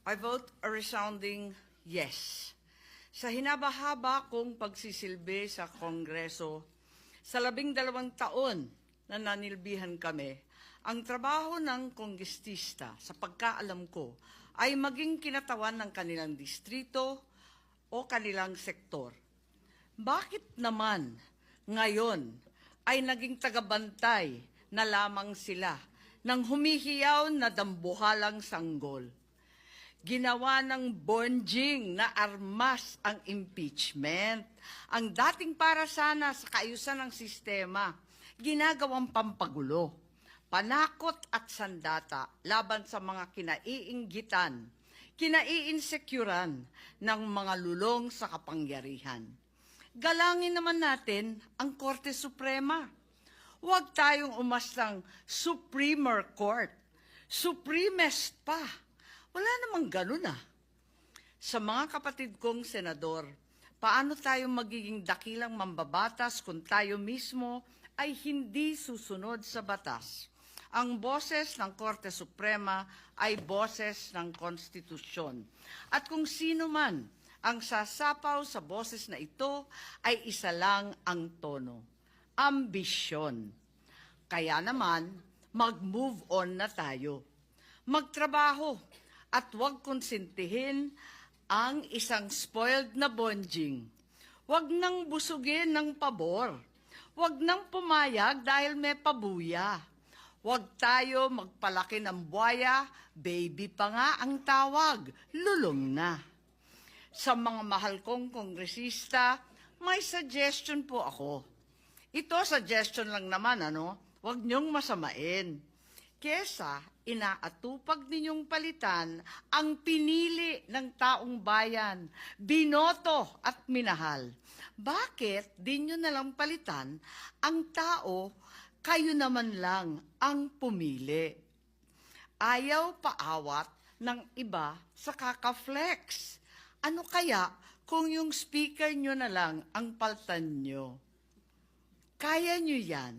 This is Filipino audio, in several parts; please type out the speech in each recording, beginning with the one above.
I vote a resounding yes. Sa hinabahaba kong pagsisilbi sa Kongreso, sa 12 taon na nanilbihan kami, ang trabaho ng kongrestista, sa pagkaalam ko, ay maging kinatawan ng kanilang distrito o kanilang sektor. Bakit naman ngayon ay naging tagabantay na lamang sila ng humihiyaw na dambuhalang sanggol? Ginawa ng bonjing na armas ang impeachment. Ang dating para sana sa kaayusan ng sistema, ginagawang pampagulo, panakot at sandata laban sa mga kinaiinggitan, kinaiinsecuran ng mga lulong sa kapangyarihan. Galangin naman natin ang Korte Suprema. Huwag tayong umastang Supremer Court, Supremest pa. Wala namang ganun ah. Sa mga kapatid kong senador, paano tayo magiging dakilang mambabatas kung tayo mismo ay hindi susunod sa batas? Ang boses ng Korte Suprema ay boses ng konstitusyon. At kung sino man ang sasapaw sa boses na ito ay isa lang ang tono, ambisyon. Kaya naman, mag-move on na tayo. Magtrabaho at huwag konsintihin ang isang spoiled na bonjing. Huwag nang busugin ng pabor. Huwag nang pumayag dahil may pabuya. Huwag tayo magpalaki ng buwaya, baby pa nga ang tawag, lulong na. Sa mga mahal kong kongresista, may suggestion po ako. Ito suggestion lang naman, Huwag niyong masamain. Kesa inaatupag ninyong palitan ang pinili ng taong bayan, binoto at minahal. Bakit di nyo nalang palitan ang tao, kayo naman lang ang pumili? Ayaw paawat ng iba sa kakaflex. Ano kaya kung yung speaker nyo na lang ang paltan nyo? Kaya nyo yan.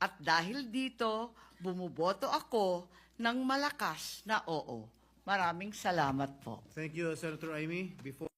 At dahil dito, bumuboto ako ng malakas na oo. Maraming salamat po. Thank you, Senator Amy. Before